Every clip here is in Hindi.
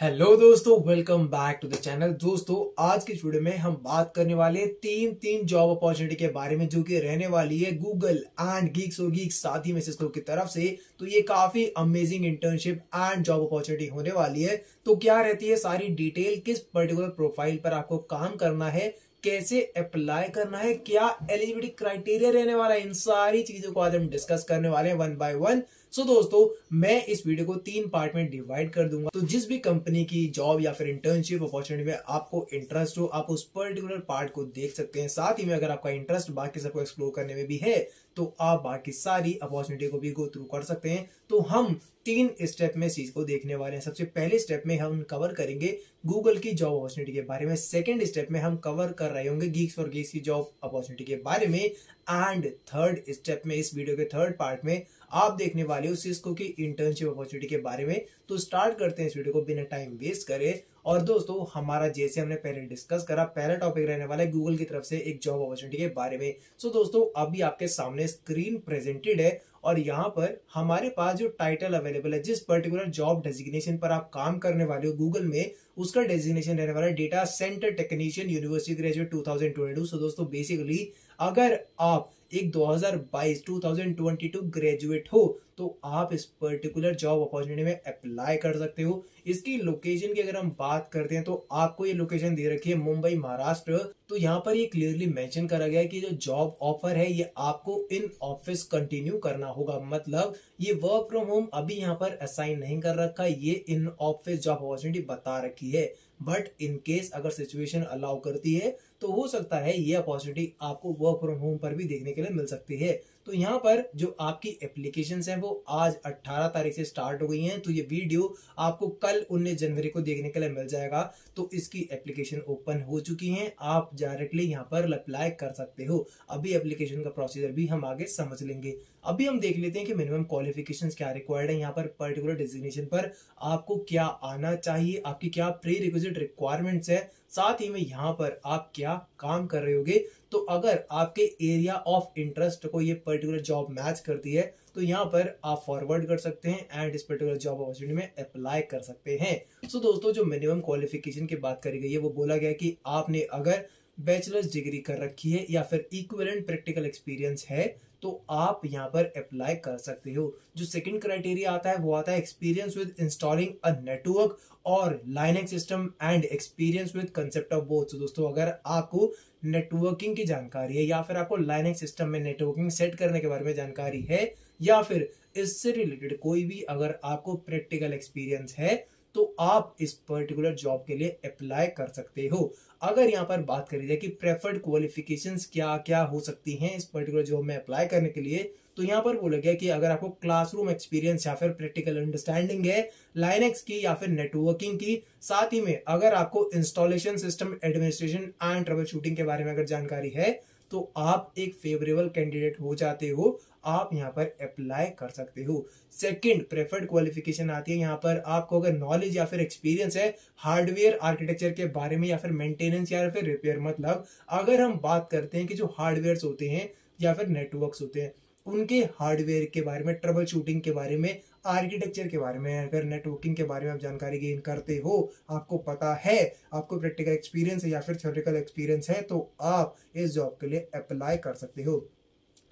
हेलो दोस्तों, welcome back to the channel. दोस्तों, आज की वीडियो में हम बात करने वाले हैं तीन जॉब अपॉर्चुनिटी के बारे में, जो कि रहने वाली है गूगल एंड गीक्स और गीक्स साथ ही में सिस्को की तरफ से। तो ये काफी amazing internship and job opportunity होने वाली है। तो क्या रहती है सारी डिटेल, किस पर्टिकुलर प्रोफाइल पर आपको काम करना है, कैसे अप्लाई करना है, क्या एलिजिबिलिटी क्राइटेरिया रहने वाला है, इन सारी चीजों को आज हम डिस्कस करने वाले हैं वन बाय वन। सो दोस्तों, मैं इस वीडियो को 3 पार्ट में डिवाइड कर दूंगा। तो जिस भी कंपनी की जॉब या फिर इंटर्नशिप अपॉर्चुनिटी में आपको इंटरेस्ट हो, आप उस पर्टिकुलर पार्ट को देख सकते हैं। साथ ही में अगर आपका इंटरेस्ट बाकी सबको एक्सप्लोर करने में भी है, तो आप बाकी सारी अपॉर्चुनिटी को भी गो थ्रू कर सकते हैं। तो हम 3 स्टेप में चीज को देखने वाले हैं। सबसे पहले स्टेप में हम कवर करेंगे गूगल की जॉब अपॉर्चुनिटी के बारे में। सेकंड स्टेप में हम कवर कर रहे होंगे गीक्स और गीक्स की जॉब अपॉर्चुनिटी के बारे में। एंड थर्ड स्टेप में, इस वीडियो के थर्ड पार्ट में, आप देखने वाले हो सिस्को की इंटर्नशिप अपॉर्चुनिटी के बारे में। तो स्टार्ट करते हैं इस वीडियो को बिना टाइम वेस्ट करे। और दोस्तों, हमारा जैसे हमने पहले डिस्कस करा, पहला टॉपिक रहने वाला है गूगल की तरफ से एक जॉब अपॉर्चुनिटी के बारे में। सो दोस्तों, अभी आपके सामने स्क्रीन प्रेजेंटेड है और यहाँ पर हमारे पास जो टाइटल अवेलेबल है, जिस पर्टिकुलर जॉब डेजिग्नेशन पर आप काम करने वाले हो गूगल में, उसका डेजिग्नेशन रहने वाला है data centre technician university graduate 2022। सो दोस्तों, बेसिकली अगर आप एक 2022 ग्रेजुएट हो, तो आप इस पर्टिकुलर जॉब अपॉर्चुनिटी में अप्लाई कर सकते हो। इसकी लोकेशन की अगर हम बात करते हैं, तो आपको ये लोकेशन दे रखी है मुंबई, महाराष्ट्र। तो यहाँ पर ये क्लियरली मेंशन करा गया है कि जो जॉब ऑफर है, ये आपको इन ऑफिस कंटिन्यू करना होगा। मतलब ये वर्क फ्रॉम होम अभी यहाँ पर असाइन नहीं कर रखा, ये इन ऑफिस जॉब अपॉर्चुनिटी बता रखी है। बट इन केस अगर सिचुएशन अलाउ करती है, तो हो सकता है ये अपॉर्चुनिटी आपको वर्क फ्रॉम होम पर भी देखने के लिए मिल सकती है। तो यहाँ पर जो आपकी एप्लीकेशंस हैं, वो आज 18 तारीख से स्टार्ट हो गई हैं। तो ये वीडियो आपको कल 19 जनवरी को देखने के लिए मिल जाएगा। तो इसकी एप्लीकेशन ओपन हो चुकी हैं, आप डायरेक्टली यहाँ पर अप्लाई कर सकते हो। अभी एप्लीकेशन का प्रोसीजर भी हम आगे समझ लेंगे। अभी हम देख लेते हैं कि मिनिमम क्वालिफिकेशंस क्या रिक्वायर्ड है। यहाँ पर पर्टिकुलर डेजिग्नेशन पर आपको क्या आना चाहिए, आपकी क्या प्री रिक्विजिट रिक्वायरमेंट्स है, साथ ही में यहाँ पर आप क्या काम कर रहे होगे। तो अगर आपके एरिया ऑफ इंटरेस्ट को ये पर्टिकुलर जॉब मैच करती है, तो यहाँ पर आप फॉरवर्ड कर सकते हैं एंड इस पर्टिकुलर जॉब अपॉर्चुनिटी में अप्लाई कर सकते हैं। सो दोस्तों, जो मिनिमम क्वालिफिकेशन की बात करी गई है, वो बोला गया कि आपने अगर बैचलर्स डिग्री कर रखी है या फिर इक्विवेलेंट प्रैक्टिकल एक्सपीरियंस है, तो आप यहाँ पर अप्लाई कर सकते हो। जो सेकंड क्राइटेरिया आता है, वो आता है experience with installing a network और Linux system and experience with concept of both. दोस्तों, अगर आपको नेटवर्किंग की जानकारी है या फिर आपको लाइनेक्स सिस्टम में नेटवर्किंग सेट करने के बारे में जानकारी है, या फिर इससे रिलेटेड कोई भी अगर आपको प्रैक्टिकल एक्सपीरियंस है, तो आप इस पर्टिकुलर जॉब के लिए अप्लाई कर सकते हो। अगर यहाँ पर बात करी जाए कि प्रेफर्ड क्वालिफिकेशंस क्या क्या हो सकती हैं इस पर्टिकुलर जॉब में अप्लाई करने के लिए, तो यहाँ पर बोला गया कि अगर आपको क्लासरूम एक्सपीरियंस या फिर प्रैक्टिकल अंडरस्टैंडिंग है लाइनेक्स की या फिर नेटवर्किंग की, साथ ही में अगर आपको installation, system administration and trouble shooting के बारे में अगर जानकारी है, तो आप एक फेवरेबल कैंडिडेट हो जाते हो, आप यहाँ पर अप्लाई कर सकते हो। सेकंड प्रेफर्ड क्वालिफिकेशन आती है, यहाँ पर आपको अगर नॉलेज या फिर एक्सपीरियंस है हार्डवेयर आर्किटेक्चर के बारे में या फिर मेंटेनेंस या फिर रिपेयर। मतलब अगर हम बात करते हैं कि जो हार्डवेयर होते हैं या फिर नेटवर्क्स होते हैं, उनके हार्डवेयर के बारे में, ट्रबल शूटिंग के बारे में, आर्किटेक्चर के बारे में, अगर नेटवर्किंग के बारे में आप जानकारी गेन करते हो, आपको पता है, आपको प्रैक्टिकल एक्सपीरियंस है या फिर थ्योरेटिकल एक्सपीरियंस है, तो आप इस जॉब के लिए अप्लाई कर सकते हो।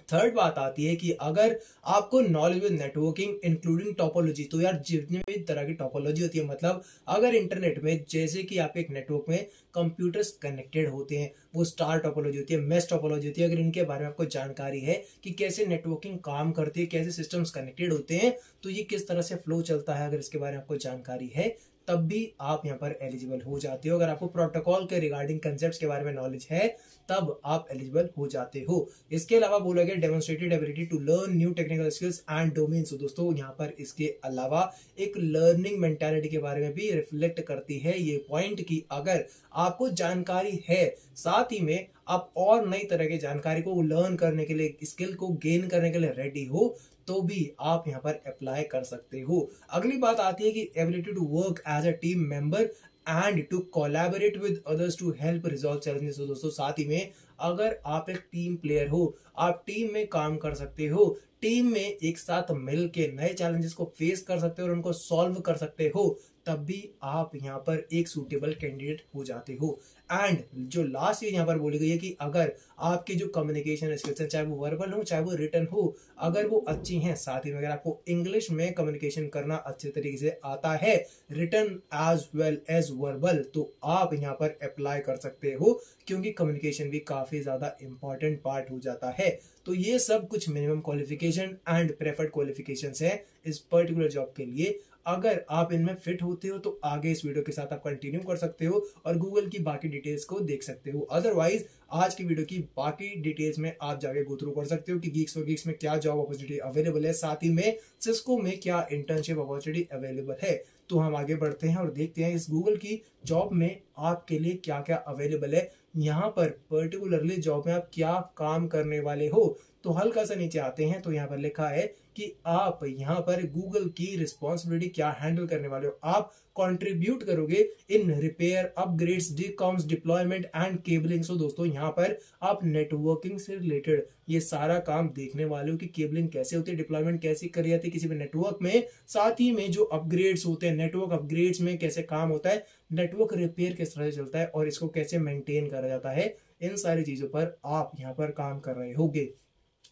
थर्ड बात आती है कि अगर आपको knowledge with networking including topology, तो यार जितनी भी तरह की टोपोलॉजी होती है, मतलब अगर इंटरनेट में जैसे कि आपके एक नेटवर्क में कंप्यूटर्स कनेक्टेड होते हैं, वो स्टार टोपोलॉजी होती है, मेश टोपोलॉजी होती है, अगर इनके बारे में आपको जानकारी है कि कैसे नेटवर्किंग काम करती है, कैसे सिस्टम्स कनेक्टेड होते हैं, तो ये किस तरह से फ्लो चलता है, अगर इसके बारे में आपको जानकारी है, तब भी आप यहाँ पर एलिजिबल हो जाते हो। अगर आपको प्रोटोकॉल के रिगार्डिंग कंसेप्ट्स के बारे में नॉलेज है, तब आप एलिजिबल हो जाते हो। इसके अलावा बोला गया demonstrated ability to learn new technical skills and domains. दोस्तों, यहाँ पर इसके अलावा एक लर्निंग मेंटालिटी के बारे में भी रिफ्लेक्ट करती है ये पॉइंट कि अगर आपको जानकारी है, साथ ही में आप और नई तरह की जानकारी को लर्न करने के लिए, स्किल को गेन करने के लिए रेडी हो, तो भी आप यहाँ पर अप्लाई कर सकते हो। अगली बात आती है कि ability to work as a team member and to collaborate with others to help resolve challenges. दोस्तों, साथ ही में अगर आप एक टीम प्लेयर हो, आप टीम में काम कर सकते हो, टीम में एक साथ मिल के नए चैलेंजेस को फेस कर सकते हो और उनको सॉल्व कर सकते हो, तब भी आप यहाँ पर एक सूटेबल कैंडिडेट हो जाते हो। एंड जो लास्ट चीज यहाँ पर बोली गई है कि अगर आपके जो कम्युनिकेशन स्किल्स है, चाहे वो वर्बल हो चाहे वो रिटन हो, अगर वो अच्छी हैं, साथ ही में अगर आपको इंग्लिश में कम्युनिकेशन करना अच्छे तरीके से आता है, written as well as verbal, तो आप यहाँ पर अप्लाई कर सकते हो, क्योंकि कम्युनिकेशन भी काफी ज्यादा इंपॉर्टेंट पार्ट हो जाता है। तो ये सब कुछ minimum qualification and preferred qualifications है इस पर्टिकुलर जॉब के लिए। अगर आप इनमें फिट होते हो तो आगे इस वीडियो के साथ आप कंटिन्यू कर सकते हो और गूगल की बाकी डिटेल्स को देख सकते हो। अदरवाइज आज की वीडियो की बाकी डिटेल्स में आप जाके गो थ्रू कर सकते हो कि गीक्स फॉर गीक्स में क्या जॉब अपॉर्चुनिटी अवेलेबल है, साथ ही में सिस्को में क्या इंटर्नशिप अपॉर्चुनिटी अवेलेबल है। तो हम आगे बढ़ते हैं और देखते हैं इस गूगल की जॉब में आपके लिए क्या क्या अवेलेबल है। यहाँ पर पर्टिकुलरली जॉब में आप क्या काम करने वाले हो, तो हल्का सा नीचे आते हैं तो यहाँ पर लिखा है कि आप यहाँ पर गूगल की रिस्पॉन्सिबिलिटी क्या हैंडल करने वाले हो। आप कंट्रीब्यूट करोगे in repair, upgrades, decoms, deployment and cabling. So दोस्तों यहाँ पर आप नेटवर्किंग से रिलेटेड ये सारा काम देखने वाले हो कि केबलिंग कैसे होती है, डिप्लॉयमेंट कैसे करी जाती है किसी भी नेटवर्क में, साथ ही में जो अपग्रेड्स होते हैं, नेटवर्क अपग्रेड्स में कैसे काम होता है, नेटवर्क रिपेयर किस तरह से चलता है और इसको कैसे मेंटेन करा जाता है, इन सारी चीजों पर आप यहाँ पर काम कर रहे होगे।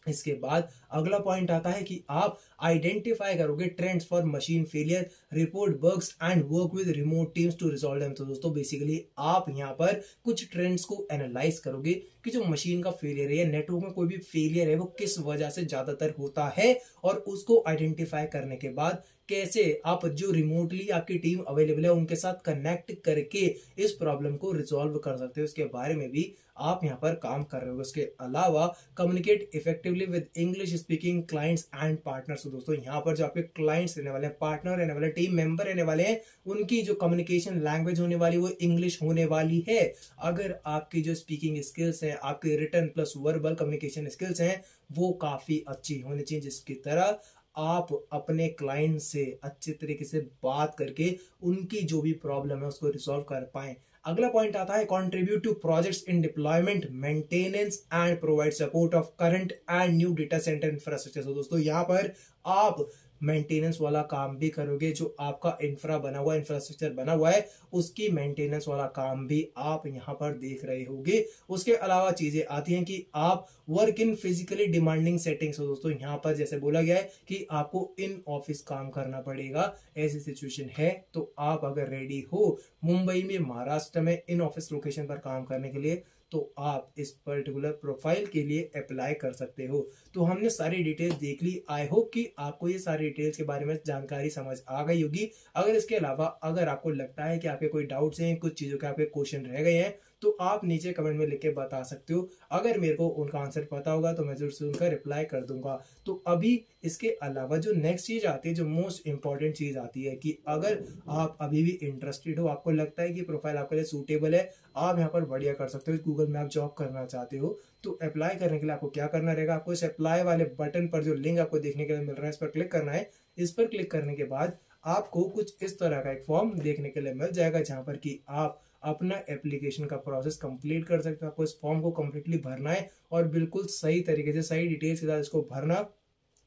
इसके बाद अगला पॉइंट आता है कि आप आइडेंटिफाई करोगे trends for machine failure, report bugs and work with remote teams to resolve them. तो दोस्तों बेसिकली आप यहाँ पर कुछ ट्रेंड्स को एनालाइज करोगे कि जो मशीन का फेलियर है या नेटवर्क में कोई भी फेलियर है वो किस वजह से ज्यादातर होता है, और उसको आइडेंटिफाई करने के बाद कैसे आप जो रिमोटली आपकी टीम अवेलेबल है उनके साथ कनेक्ट करके इस प्रॉब्लम को रिजॉल्व कर सकते हो, उसके बारे में भी आप यहाँ पर काम कर रहे हो। उसके अलावा communicate effectively with English speaking clients and partners. तो दोस्तों यहाँ पर जो आपके क्लाइंट्स रहने वाले हैं, पार्टनर रहने वाले, टीम मेंबर रहने वाले हैं, उनकी जो कम्युनिकेशन लैंग्वेज होने वाली वो इंग्लिश होने वाली है। अगर आपकी जो स्पीकिंग स्किल्स हैं, आपके written plus verbal communication skills हैं, वो काफी अच्छी होनी चाहिए, जिसकी तरह आप अपने क्लाइंट से अच्छे तरीके से बात करके उनकी जो भी प्रॉब्लम है उसको रिजॉल्व कर पाए। अगला पॉइंट आता है contribute to projects in deployment, maintenance and provide support of current and new data centre infrastructure. तो दोस्तों यहाँ पर आप मेंटेनेंस वाला काम भी करोगे, जो आपका इंफ्रा बना हुआ, इंफ्रास्ट्रक्चर बना हुआ है, उसकी मेंटेनेंस वाला काम भी आप यहाँ पर देख रहे होगे। उसके अलावा चीजें आती हैं कि आप work in physically demanding settings. हो दोस्तों यहाँ पर जैसे बोला गया है कि आपको इन ऑफिस काम करना पड़ेगा, ऐसी सिचुएशन है तो आप अगर रेडी हो मुंबई में, महाराष्ट्र में इन ऑफिस लोकेशन पर काम करने के लिए, तो आप इस पर्टिकुलर प्रोफाइल के लिए अप्लाई कर सकते हो। तो हमने सारी डिटेल्स देख ली। आई होप कि आपको ये सारी डिटेल्स के बारे में जानकारी समझ आ गई होगी। अगर इसके अलावा अगर आपको लगता है कि आपके कोई डाउट्स हैं, कुछ चीजों के आपके क्वेश्चन रह गए हैं, तो आप नीचे कमेंट में लिख के बता सकते हो। अगर मेरे को उनका आंसर पता होगा तो मैं जरूर से उनका रिप्लाई कर दूंगा। तो अभी इसके अलावा जो नेक्स्ट चीज आती है, जो मोस्ट इंपॉर्टेंट चीज आती है कि अगर आप अभी भी इंटरेस्टेड हो, आपको लगता है कि प्रोफाइल आपके लिए सूटेबल है, आप यहाँ पर बढ़िया कर सकते हो, गूगल में आप जॉब करना चाहते हो, तो अप्लाई करने के लिए आपको क्या करना रहेगा, आपको इस अप्लाई वाले बटन पर जो लिंक आपको देखने के लिए मिल रहा है इस पर क्लिक करना है। इस पर क्लिक करने के बाद आपको कुछ इस तरह का एक फॉर्म देखने के लिए मिल जाएगा, जहां पर कि आप अपना एप्लीकेशन का प्रोसेस कंप्लीट कर सकते हो। आपको इस फॉर्म को कंप्लीटली भरना है और बिल्कुल सही तरीके से सही डिटेल्स के साथ इसको भरना,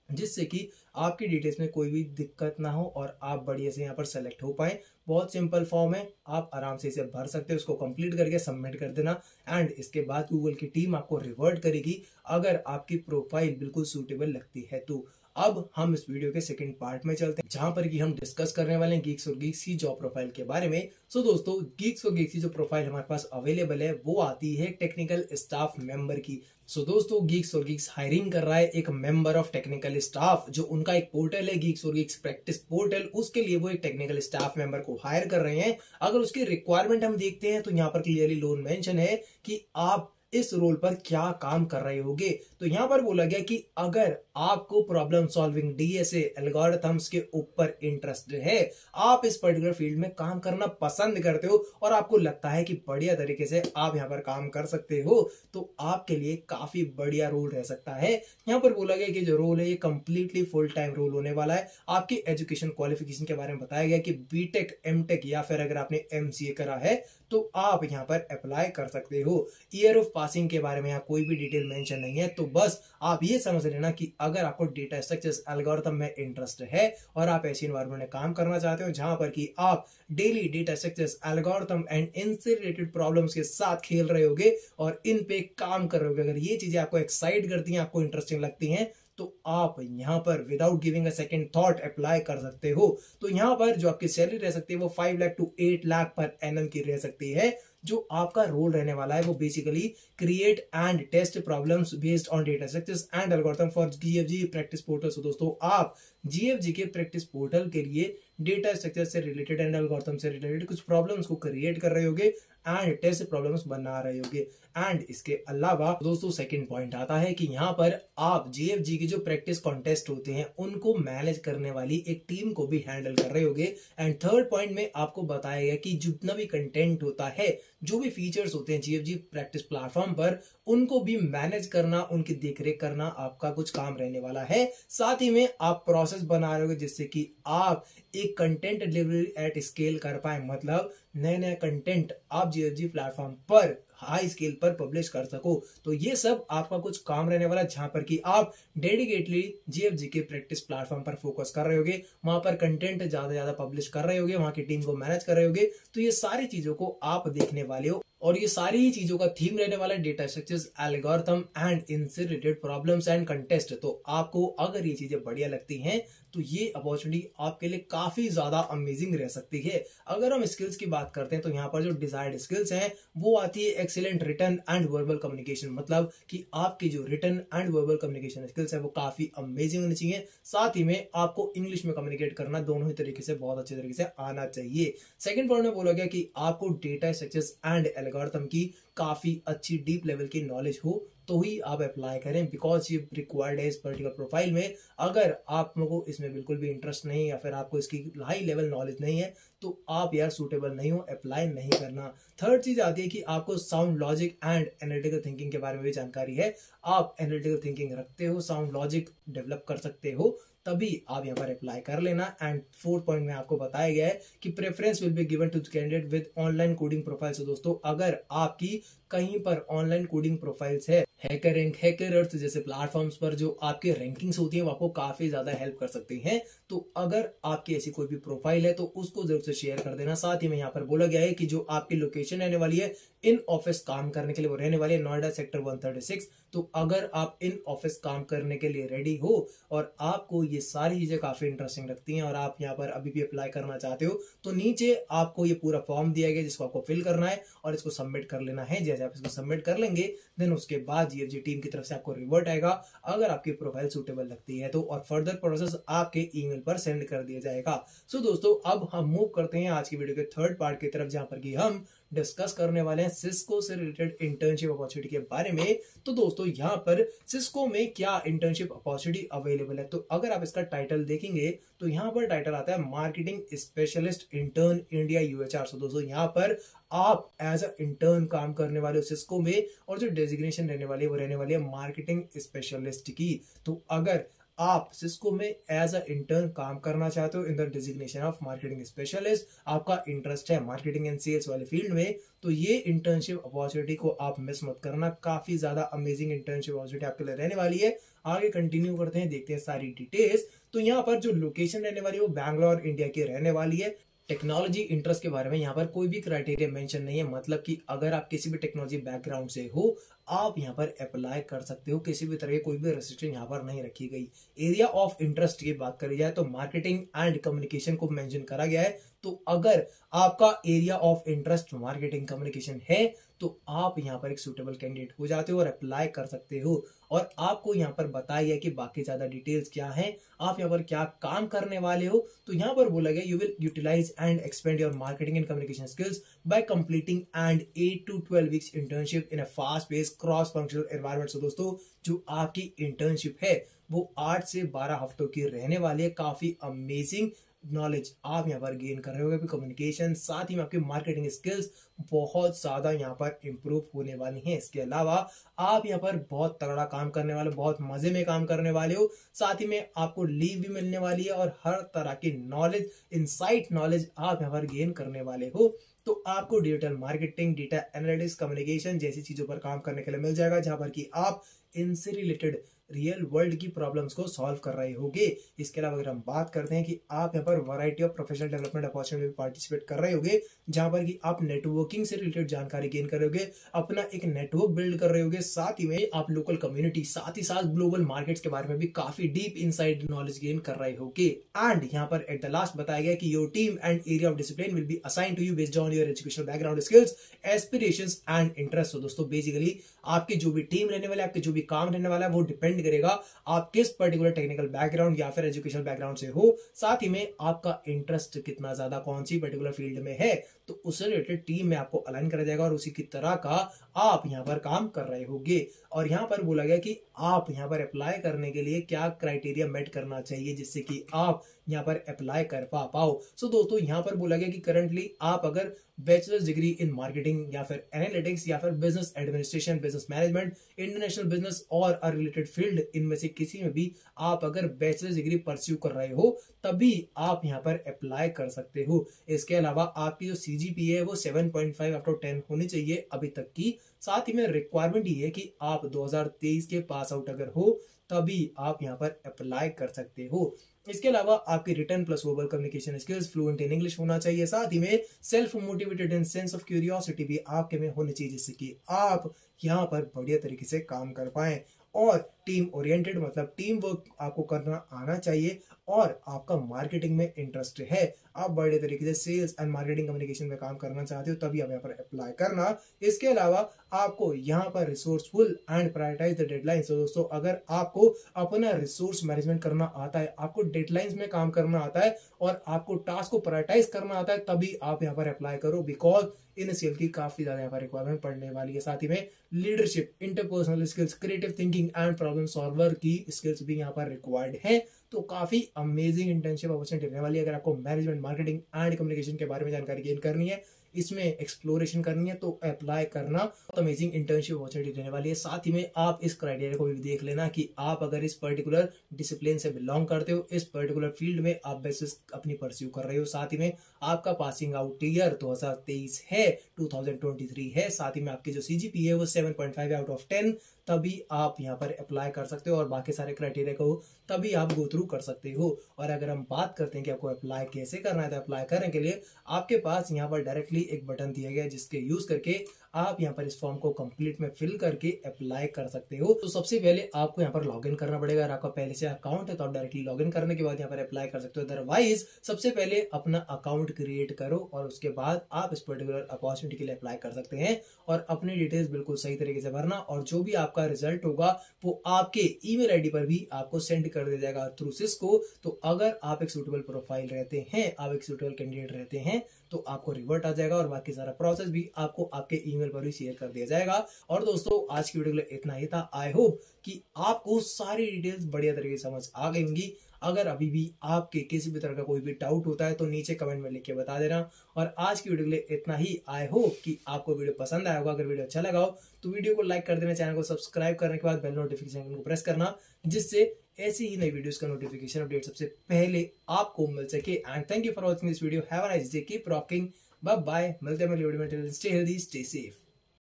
जिससे कि आपकी डिटेल्स में कोई भी दिक्कत ना हो और आप बढ़िया से यहाँ पर सेलेक्ट हो पाए। बहुत सिंपल फॉर्म है, आप आराम से इसे भर सकते हो, उसको कंप्लीट करके सबमिट कर देना एंड इसके बाद गूगल की टीम आपको रिवर्ट करेगी अगर आपकी प्रोफाइल बिल्कुल सूटेबल लगती है। तो अब हम इस वीडियो के सेकंड पार्ट में चलते हैं, जहां पर कि हम डिस्कस करने वाले हैं गीक्स और गीक्स की जॉब प्रोफाइल के बारे में। सो दोस्तों गीक्स और गीक्स की जो प्रोफाइल हमारे पास अवेलेबल है वो आती है टेक्निकल स्टाफ मेंबर की। सो दोस्तों गीक्स और गीक्स हायरिंग कर रहा है एक मेंबर ऑफ टेक्निकल स्टाफ, जो उनका एक पोर्टल है गीक्स और गीक्स प्रैक्टिस पोर्टल, उसके लिए वो एक टेक्निकल स्टाफ मेंबर को हायर कर रहे हैं। अगर उसकी रिक्वायरमेंट हम देखते हैं तो यहाँ पर क्लियरली लोन मेंशन है कि आप इस रोल पर क्या काम कर रहे होगे। तो यहां पर बोला गया कि अगर आपको प्रॉब्लम सॉल्विंग, डीएसए, एल्गोरिथम्स के ऊपर इंटरेस्ट है, आप इस पर्टिकुलर फील्ड में काम करना पसंद करते हो और आपको लगता है कि बढ़िया तरीके से आप यहां पर काम कर सकते हो, तो आपके लिए काफी बढ़िया रोल रह सकता है। यहां पर बोला गया कि जो रोल है ये कंप्लीटली फुल टाइम रोल होने वाला है। आपकी एजुकेशन क्वालिफिकेशन के बारे में बताया गया कि बीटेक, एमटेक या फिर अगर आपने एमसीए करा है तो आप यहां पर अप्लाई कर सकते हो। ईयर ऑफ पासिंग के बारे में यहाँ कोई भी डिटेल मेंशन नहीं है। तो बस आप ये समझ लेना कि अगर आपको डेटा स्ट्रक्चर्स एल्गोरिथम में इंटरेस्ट है और आप ऐसी एनवायरनमेंट में काम करना चाहते हो जहां पर कि आप daily data structures algorithm and इनसे रिलेटेड प्रॉब्लम्स के साथ खेल रहे होगे और इन पे काम कर रहे होगे, अगर ये चीजें आपको एक्साइट करती हैं, आपको इंटरेस्टिंग लगती हैं, तो आप यहां पर without giving a second thought apply कर सकते हो। तो यहां पर जो आपकी सैलरी रह सकती है वो 5 lakh to 8 lakh per annum की रह सकती है। जो आपका रोल रहने वाला है वो basically create and test problems based on data structures and algorithm for GFG practice portal. तो दोस्तों आप जीएफजी के प्रैक्टिस पोर्टल के लिए डेटा स्ट्रक्चर से रिलेटेड एंड एल्गोरिथम से रिलेटेड कुछ प्रॉब्लम्स को क्रिएट कर रहे होगे एंड टेस्ट प्रॉब्लम्स बना रहे होगे। एंड इसके अलावा दोस्तों सेकंड पॉइंट आता है कि यहाँ पर आप जीएफजी की जो प्रैक्टिस कॉन्टेस्ट होते हैं उनको मैनेज करने वाली एक टीम को भी हैंडल कर रहे होगे। एंड थर्ड पॉइंट में आपको बताया गया कि जितना भी कंटेंट होता है, जो भी फीचर्स होते हैं जीएफजी प्रैक्टिस प्लेटफॉर्म पर, उनको भी मैनेज करना, उनकी देखरेख करना आपका कुछ काम रहने वाला है। साथ ही में आप प्रोसेस बना रहे होगे जिससे कि आप एक कंटेंट डिलीवरी एट स्केल कर पाए, मतलब नए नए कंटेंट आप जीएफजी प्लेटफॉर्म पर हाई स्केल पर पब्लिश कर सको। तो ये सब आपका कुछ काम रहने वाला, जहां पर कि आप डेडिकेटली जीएफजी के प्रैक्टिस प्लेटफॉर्म पर फोकस कर रहे होगे, वहां पर कंटेंट ज्यादा पब्लिश कर रहे होगे, वहां की टीम को मैनेज कर रहे होगे। तो ये सारी चीजों को आप देखने वाले हो और ये सारी चीजों का थीम रहने वाला है डेटा स्ट्रक्चर्स एल्गोरिथम एंड इनसे रिलेटेड प्रॉब्लम्स एंड कंटेस्ट। तो आपको अगर ये चीजें बढ़िया लगती हैं तो ये अपॉर्चुनिटी आपके लिए काफी ज्यादा अमेजिंग रह सकती है। अगर हम स्किल्स की बात करते हैं तो यहाँ पर जो डिजायर्ड स्किल्स हैं वो आती है excellent written and verbal communication, मतलब कि आपकी जो written and verbal communication skills है वो काफी अमेजिंग होनी चाहिए। साथ ही में आपको इंग्लिश में कम्युनिकेट करना दोनों ही तरीके से बहुत अच्छे तरीके से आना चाहिए। सेकंड पॉइंट में बोला गया कि आपको डेटा स्ट्रक्चर्स एंड एल्गोरिथम की काफी अच्छी डीप लेवल की नॉलेज हो तो ही आप अप्लाई करें, बिकॉज ये रिक्वायर्ड है इस पर्टिकुलर प्रोफाइल में। अगर आप लोगों को इसमें बिल्कुल भी इंटरेस्ट नहीं या फिर आपको इसकी हाई लेवल नॉलेज नहीं है तो आप यार सूटेबल नहीं हो, अप्लाई नहीं करना। थर्ड चीज आती है कि आपको sound logic and analytical thinking के बारे में भी जानकारी है। आप एनालिटिकल थिंकिंग रखते हो, साउंड लॉजिक डेवलप कर सकते हो, तभी आप यहाँ पर अप्लाई कर लेना। एंड फोर्थ पॉइंट में आपको बताया गया है कि preference will be given to candidate with online coding profile. तो दोस्तों अगर आपकी कहीं पर ऑनलाइन कोडिंग प्रोफाइल्स है, हैकररैंक, हैकरअर्थ जैसे प्लेटफॉर्म्स पर जो आपके रैंकिंग्स होती है वो आपको काफी ज्यादा हेल्प कर सकती हैं। तो अगर आपकी ऐसी कोई भी प्रोफाइल है तो उसको जरूर से शेयर कर देना। साथ ही में यहाँ पर बोला गया है कि जो आपकी लोकेशन रहने वाली है इन ऑफिस काम करने के लिए वो रहने वाली है नोएडा सेक्टर 136। तो अगर आप इन ऑफिस काम करने के लिए रेडी हो और आपको ये सारी चीजें काफी इंटरेस्टिंग लगती हैं और आप यहाँ पर अभी भी अप्लाई करना चाहते हो तो नीचे आपको ये पूरा फॉर्म दिया गया जिसको आपको फिल करना है और इसको सबमिट कर लेना है। जैसे आप इसको सबमिट कर लेंगे देन उसके बाद जीएफजी टीम की तरफ से आपको रिवर्ट आएगा अगर आपकी प्रोफाइल सूटेबल लगती है तो, और फर्दर प्रोसेस आपके ईमेल पर सेंड कर दिया जाएगा। सो दोस्तों अब हम मूव करते हैं आज की वीडियो के थर्ड पार्ट की तरफ, जहां पर कि हम डिस्कस करने वाले हैं सिस्को से रिलेटेड इंटर्नशिप अपॉर्चुनिटी के बारे में। तो दोस्तों यहाँ पर सिस्को में क्या इंटर्नशिप अपॉर्चुनिटी अवेलेबल है, तो अगर आप इसका टाइटल देखेंगे तो यहाँ पर टाइटल आता है मार्केटिंग स्पेशलिस्ट इंटर्न इंडिया यूएचआर। सो दोस्तों यहाँ पर आप एज अ इंटर्न काम करने वाले हो सिस्को में और जो डेजिग्नेशन रहने वाली है वो रहने वाली है मार्केटिंग स्पेशलिस्ट की। तो अगर आप सिस्को में एज अ इंटर्न काम करना चाहते हो in the designation of marketing specialist, आपका इंटरेस्ट है मार्केटिंग एंड सेल्स वाले फील्ड में, तो ये इंटर्नशिप अपॉर्चुनिटी को आप मिस मत करना। काफी ज्यादा अमेजिंग इंटर्नशिप अपॉर्चुनिटी आपके लिए रहने वाली है। आगे कंटिन्यू करते हैं, देखते हैं सारी डिटेल्स। तो यहाँ पर जो लोकेशन रहने वाली है वो बैंगलोर इंडिया की रहने वाली है। टेक्नोलॉजी इंटरेस्ट के बारे में यहाँ पर कोई भी क्राइटेरिया मेंशन नहीं है, मतलब कि अगर आप किसी भी टेक्नोलॉजी बैकग्राउंड से हो आप यहाँ पर अप्लाई कर सकते हो, किसी भी तरह की कोई भी रेस्ट्रिक्शन यहाँ पर नहीं रखी गई। एरिया ऑफ इंटरेस्ट की बात करी जाए तो मार्केटिंग एंड कम्युनिकेशन को मेंशन करा गया है। तो अगर आपका area of interest marketing communication है तो आप यहाँ पर एक सूटेबल कैंडिडेट हो जाते हो और अप्लाई कर सकते हो। और आपको यहाँ पर बताया गया कि बाकी ज्यादा डिटेल्स क्या हैं, आप यहाँ पर क्या काम करने वाले हो। तो यहाँ पर बोला गया you will utilize and expand your marketing and communication skills by completing and 8 to 12 weeks internship in a fast pace cross functional environment. So दोस्तों जो आपकी इंटर्नशिप है वो 8 से 12 हफ्तों की रहने वाली है। काफी अमेजिंग नॉलेज आप यहाँ पर गेन कर रहे होगे, कम्युनिकेशन, साथ ही में आपकी मार्केटिंग स्किल्स बहुत ज्यादा यहाँ पर इंप्रूव होने वाली हैं। इसके अलावा आप यहाँ पर बहुत तगड़ा काम करने वाले, बहुत मजे में काम करने वाले हो, साथ ही में आपको लीव भी मिलने वाली है और हर तरह की नॉलेज, इनसाइट नॉलेज आप यहाँ पर गेन करने वाले हो। तो आपको digital marketing, data analytics, communication जैसी चीजों पर काम करने के लिए मिल जाएगा, जहां पर कि आप इनसे रिलेटेड रियल वर्ल्ड की प्रॉब्लम्स को सॉल्व कर रहे होगे। इसके अलावा अगर हम बात करते हैं कि आप यहाँ पर variety of professional development opportunity में पार्टिसिपेट कर रहे होगे, जहां पर कि आप नेटवर्किंग से रिलेटेड जानकारी गेन कर रहे होगे, अपना एक नेटवर्क बिल्ड कर रहे होगे, साथ ही में आप लोकल कम्युनिटी, साथ ही साथ ग्लोबल मार्केट्स के बारे में भी काफी डीप इनसाइड नॉलेज गेन कर रहे होगे। एंड यहाँ पर एट द लास्ट बताया गया कि your team and area of discipline will be assign to you based on your educational background, skills, aspirations and interest. तो दोस्तों बेसिकली आपकी जो भी टीम रहने वाला है, आपके जो भी काम रहने वाला है, वो डिपेंड करेगा आप किस पर्टिकुलर टेक्निकल बैकग्राउंड या फिर एजुकेशनल बैकग्राउंड से हो, साथ ही में आपका इंटरेस्ट कितना ज्यादा कौन सी पर्टिकुलर फील्ड में है, तो उससे रिलेटेड टीम में आपको अलाइन करा जाएगा और उसी की तरह का आप यहाँ पर काम कर रहे होगे। और यहाँ पर बोला गया कि आप यहाँ पर अप्लाई करने के लिए क्या क्राइटेरिया मेट करना चाहिए जिससे कि आप यहाँ पर अप्लाई कर पाओ। सो दोस्तों यहाँ पर बोला गया कि करंटली आप अगर बैचलर्स डिग्री इन मार्केटिंग या फिर एनालिटिक्स या फिर business administration, business management, international business और रिलेटेड फील्ड, इनमें से किसी में भी आप अगर बैचलर्स डिग्री परस्यू कर रहे हो तभी आप यहाँ पर अप्लाई कर सकते हो। इसके अलावा आपकी जो सीजीपीए है वो 7.5 आउट ऑफ 10 होनी चाहिए अभी तक की। साथ ही में रिक्वायरमेंट ये है कि आप 2023 के पास आउट अगर हो तभी आप यहाँ पर अप्लाई कर सकते हो। इसके अलावा आपकी return plus verbal communication skills fluent in English होना चाहिए, साथ ही में self motivated and sense of curiosity भी आपके में होनी चाहिए, जिससे कि आप यहाँ पर बढ़िया तरीके से काम कर पाए। और टीम ओरिएंटेड मतलब टीम वर्क आपको करना आना चाहिए और आपका मार्केटिंग में इंटरेस्ट है, आप बड़े तरीके से सेल्स एंड मार्केटिंग कम्युनिकेशन में काम करना चाहते हो तभी आप यहाँ पर अप्लाई करना। इसके अलावा आपको यहाँ पर resourceful and prioritise the deadlines. तो दोस्तों अगर आपको अपना रिसोर्स मैनेजमेंट करना आता है, आपको डेडलाइंस में काम करना आता है और आपको टास्क को प्रायोरिटाइज करना आता है, तभी आप यहाँ पर अप्लाई करो, बिकॉज इनिशियल की काफी ज्यादा यहाँ पर रिक्वायरमेंट पड़ने वाली है। साथ ही में leadership, interpersonal skills, creative thinking and problem solver की स्किल्स भी यहाँ पर रिक्वायर्ड है। तो काफी अमेजिंग इंटर्नशिप अपॉर्चुनिटी रहने वाली है। अगर आपको मैनेजमेंट, मार्केटिंग एंड कम्युनिकेशन के बारे में जानकारी गेन करनी है, इसमें एक्सप्लोरेशन करनी है, तो अप्लाई करना। तो अमेजिंग इंटर्नशिप अपॉर्चुनिटी रहने वाली है। साथ ही में आप इस क्राइटेरिया को भी देख लेना कि आप अगर इस पर्टिकुलर डिसिप्लिन से बिलोंग करते हो, इस पर्टिकुलर फील्ड में आप बेसिस अपनी परस्यू कर रहे हो, साथ ही में आपका पासिंग आउट ईयर 2023 है, 2023 है, साथ ही में आपकी जो सीजीपी है वो 7.5 आउट ऑफ 10, तभी आप यहाँ पर अप्लाई कर सकते हो और बाकी सारे क्राइटेरिया को तभी आप गो थ्रू कर सकते हो। और अगर हम बात करते हैं कि आपको अप्लाई कैसे करना है, तो अप्लाई करने के लिए आपके पास यहाँ पर डायरेक्टली एक बटन दिया गया है जिसके यूज करके आप यहाँ पर इस फॉर्म को कंप्लीट में फिल करके अप्लाई कर सकते हो। तो सबसे पहले आपको यहाँ पर लॉगिन करना पड़ेगा। अगर आपका पहले से अकाउंट है तो आप डायरेक्टली लॉगिन करने के बाद यहाँ पर अप्लाई कर सकते हो। अदरवाइज सबसे पहले अपना अकाउंट क्रिएट करो और उसके बाद आप इस पर्टिकुलर अपॉर्चुनिटी के लिए अप्लाई कर सकते हैं और अपनी डिटेल्स बिल्कुल सही तरीके से भरना और जो भी आपका रिजल्ट होगा वो आपके ईमेल आईडी पर भी आपको सेंड कर दिया जाएगा थ्रू सिस्को। तो अगर आप एक सूटेबल प्रोफाइल रहते हैं, आप एक सूटेबल कैंडिडेट रहते हैं, तो आपको रिवर्ट आ जाएगा और बाकी सारा प्रोसेस भी आपको आपके ईमेल पर भी शेयर कर दिया जाएगा। और दोस्तों आज की वीडियो के लिए इतना ही था। आई होप कि आपको सारी डिटेल्स बढ़िया तरीके से समझ आ गई होंगी। अगर अभी भी आपके किसी भी तरह का कोई भी डाउट होता है तो नीचे कमेंट में लिख के बता देना। और आज की वीडियो के लिए इतना ही। आई होप कि आपको वीडियो पसंद आया होगा। अगर वीडियो अच्छा लगा हो तो वीडियो को लाइक कर देना, चैनल को सब्सक्राइब करने के बाद बेल नोटिफिकेशन को प्रेस करना, जिससे ऐसी ही नई वीडियोस का नोटिफिकेशन अपडेट सबसे पहले आपको मिल सके। And thank you for watching this video. Have a nice day, keep rocking, bye bye. मिलते हैं अगली वीडियो में। Stay healthy, stay safe.